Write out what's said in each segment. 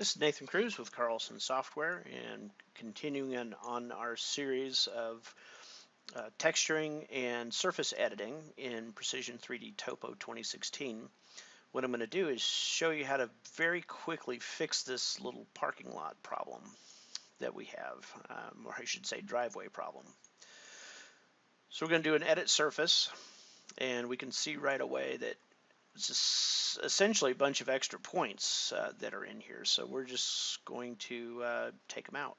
This is Nathan Cruz with Carlson Software, and continuing on our series of texturing and surface editing in Precision 3D Topo 2016. What I'm going to do is show you how to very quickly fix this little parking lot problem that we have, or I should say driveway problem. So we're going to do an edit surface, and we can see right away that it's essentially a bunch of extra points that are in here. So we're just going to take them out.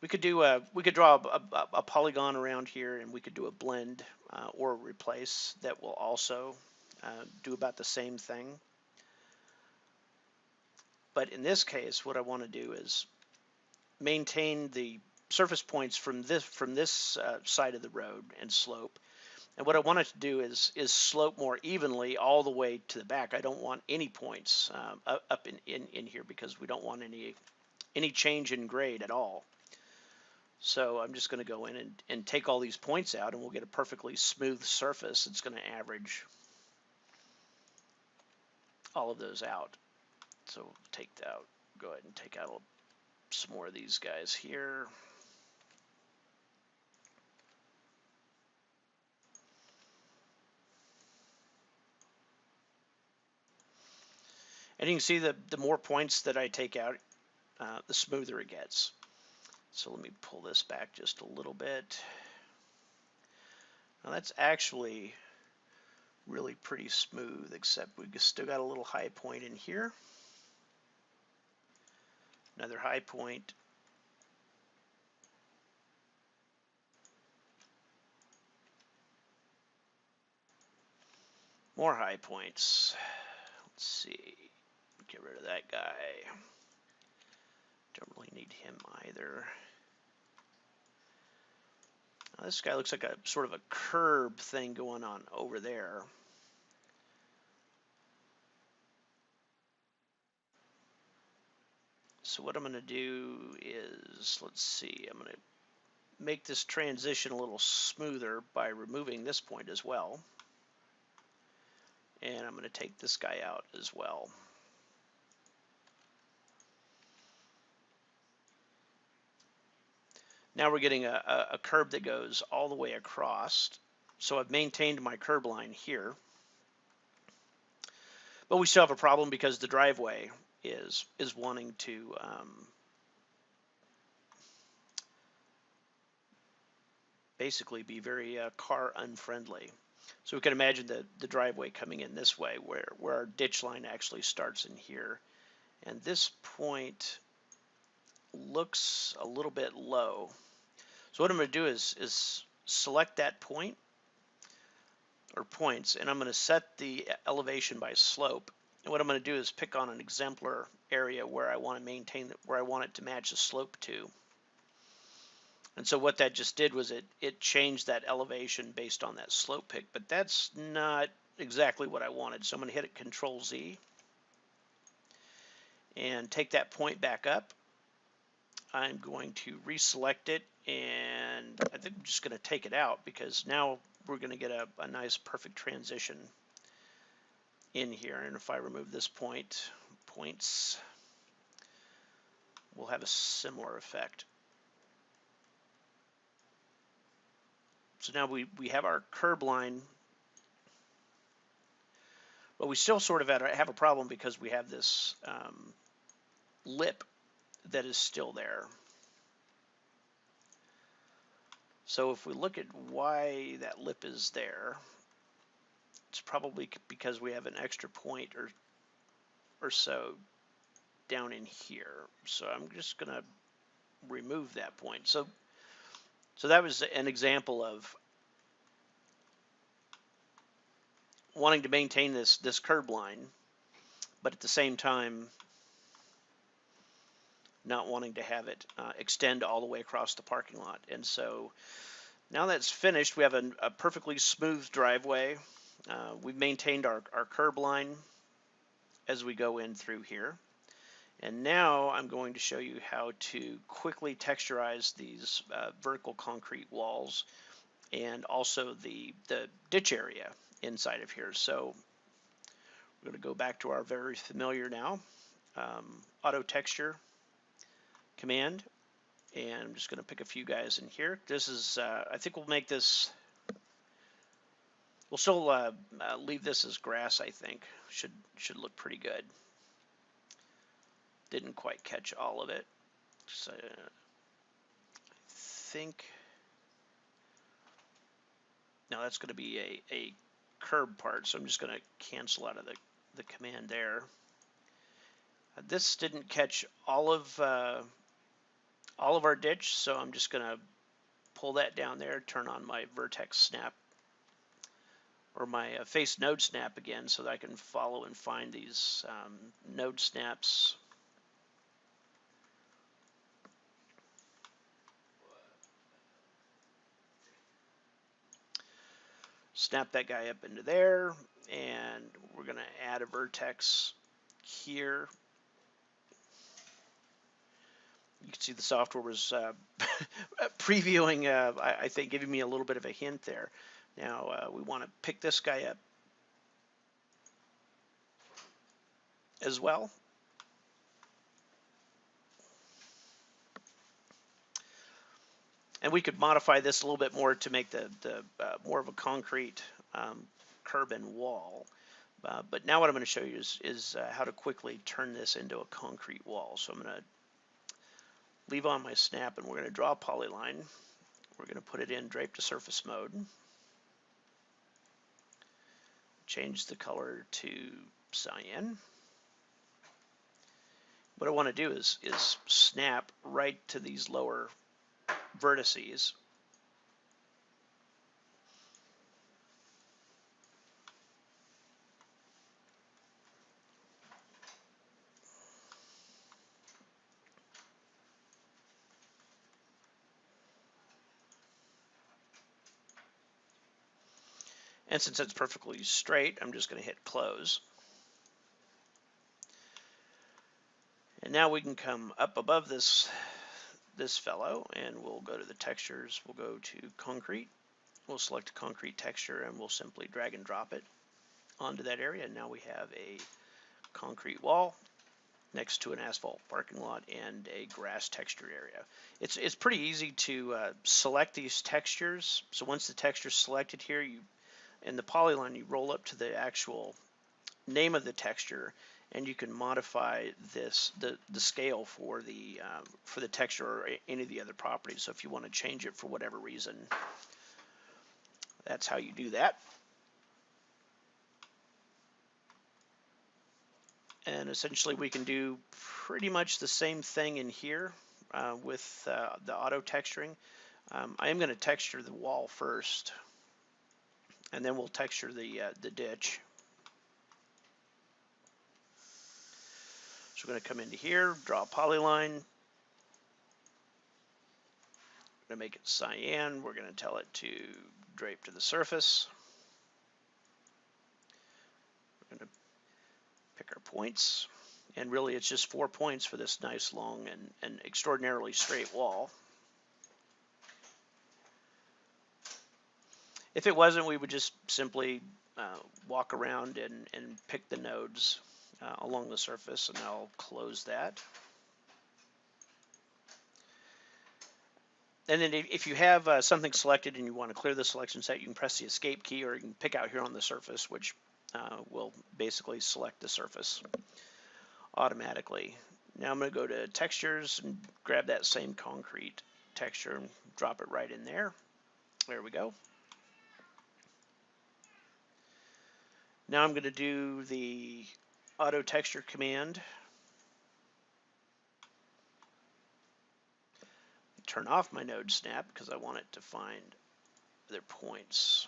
We could draw a polygon around here, and we could do a blend or replace that will also do about the same thing. But in this case, what I want to do is maintain the surface points from this side of the road and slope. And what I want it to do is slope more evenly all the way to the back. I don't want any points up in here because we don't want any change in grade at all. So I'm just going to go in and take all these points out, and we'll get a perfectly smooth surface. It's going to average all of those out. So we'll take that out. Go ahead and take out some more of these guys here. And you can see the more points that I take out, the smoother it gets. So let me pull this back just a little bit. Now that's actually really pretty smooth, except we've still got a little high point in here. Another high point. More high points. Let's see. Get rid of that guy. Don't really need him either. Now this guy looks like a sort of a curb thing going on over there. So what I'm going to do is, let's see, I'm going to make this transition a little smoother by removing this point as well. And I'm going to take this guy out as well. Now we're getting a curb that goes all the way across. So I've maintained my curb line here. But we still have a problem because the driveway is wanting to basically be very car unfriendly. So we can imagine the driveway coming in this way, where our ditch line actually starts in here. And this point looks a little bit low. So what I'm going to do is select that point or points, and I'm going to set the elevation by slope. And what I'm going to do is pick on an exemplar area where I want to maintain, where I want it to match the slope to. And so what that just did was it changed that elevation based on that slope pick, but that's not exactly what I wanted. So I'm going to hit it Control Z and take that point back up. I'm going to reselect it, and I think I'm just going to take it out because now we're going to get a nice perfect transition in here. And if I remove this points, we'll have a similar effect. So now we have our curb line, but we still sort of have a problem because we have this lip that is still there. So if we look at why that lip is there, it's probably because we have an extra point or so down in here. So I'm just going to remove that point. So that was an example of wanting to maintain this curb line, but at the same time not wanting to have it extend all the way across the parking lot. And so now that's finished, we have a perfectly smooth driveway. We've maintained our curb line as we go in through here. And now I'm going to show you how to quickly texturize these vertical concrete walls and also the ditch area inside of here. So We're going to go back to our very familiar now auto texture command, and I'm just going to pick a few guys in here. This is, I think we'll make this, we'll still leave this as grass. I think should look pretty good. Didn't quite catch all of it, so I think now that's going to be a curb part, so I'm just going to cancel out of the command there. This didn't catch all of our ditch, so I'm just going to pull that down there, turn on my vertex snap or my face node snap again, so that I can follow and find these node snaps. Snap that guy up into there, and we're going to add a vertex here. You can see the software was previewing, I think, giving me a little bit of a hint there. Now we want to pick this guy up as well. And we could modify this a little bit more to make the more of a concrete curb and wall. But now what I'm going to show you is how to quickly turn this into a concrete wall. So I'm going to leave on my snap, and we're going to draw a polyline. We're going to put it in drape to surface mode. Change the color to cyan. What I want to do is snap right to these lower vertices. And since it's perfectly straight, I'm just going to hit close. And now we can come up above this fellow, and we'll go to the textures. We'll go to concrete. We'll select a concrete texture, and we'll simply drag and drop it onto that area. And now we have a concrete wall next to an asphalt parking lot and a grass texture area. It's pretty easy to select these textures. So once the texture's selected here, in the polyline, you roll up to the actual name of the texture, and you can modify the scale for the texture or any of the other properties. So if you want to change it for whatever reason, that's how you do that. And essentially we can do pretty much the same thing in here with the auto texturing. I am going to texture the wall first, and then we'll texture the ditch. So we're going to come into here, draw a polyline. We're going to make it cyan. We're going to tell it to drape to the surface. We're going to pick our points. And really it's just 4 points for this nice long and extraordinarily straight wall. If it wasn't, we would just simply walk around and pick the nodes along the surface, and I'll close that. And then if you have something selected and you want to clear the selection set, you can press the escape key, or you can pick out here on the surface, which will basically select the surface automatically. Now I'm going to go to textures and grab that same concrete texture and drop it right in there. There we go. Now I'm going to do the auto texture command. Turn off my node snap because I want it to find their points.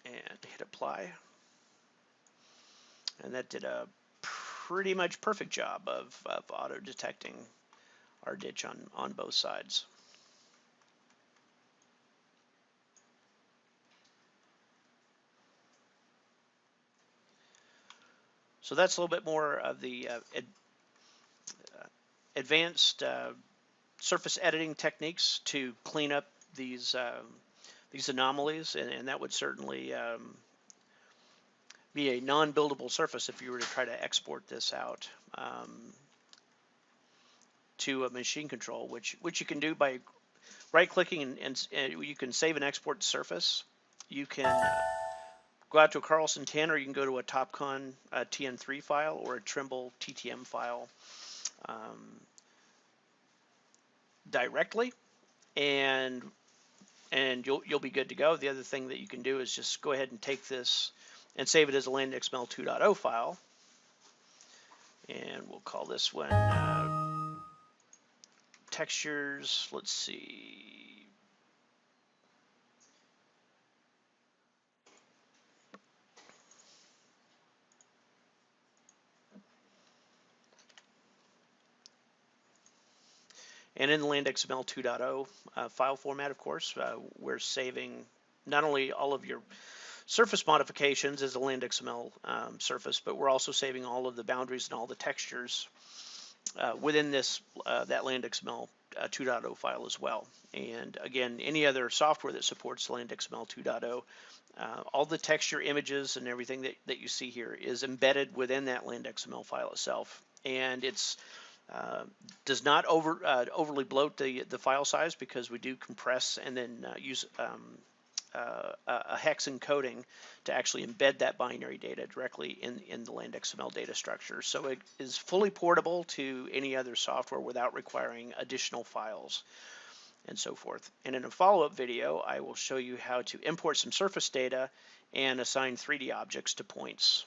And hit apply. And that did a pretty much perfect job of auto detecting our ditch on both sides. So that's a little bit more of the advanced surface editing techniques to clean up these anomalies, and that would certainly be a non-buildable surface if you were to try to export this out to a machine control, which you can do by right-clicking, and you can save and export surface. You can go out to a Carlson 10, or you can go to a TopCon TN3 file or a Trimble TTM file directly, and you'll be good to go. The other thing that you can do is just go ahead and take this and save it as a LandXML 2.0 file, and we'll call this one textures. Let's see. And in the LandXML 2.0 file format, of course, we're saving not only all of your surface modifications as a LandXML surface, but we're also saving all of the boundaries and all the textures within this that LandXML 2.0 file as well. And again, any other software that supports LandXML 2.0, all the texture images and everything that you see here is embedded within that LandXML file itself, and it's does not overly bloat the file size, because we do compress and then use a hex encoding to actually embed that binary data directly in the LandXML data structure. So it is fully portable to any other software without requiring additional files and so forth. And in a follow-up video, I will show you how to import some surface data and assign 3D objects to points.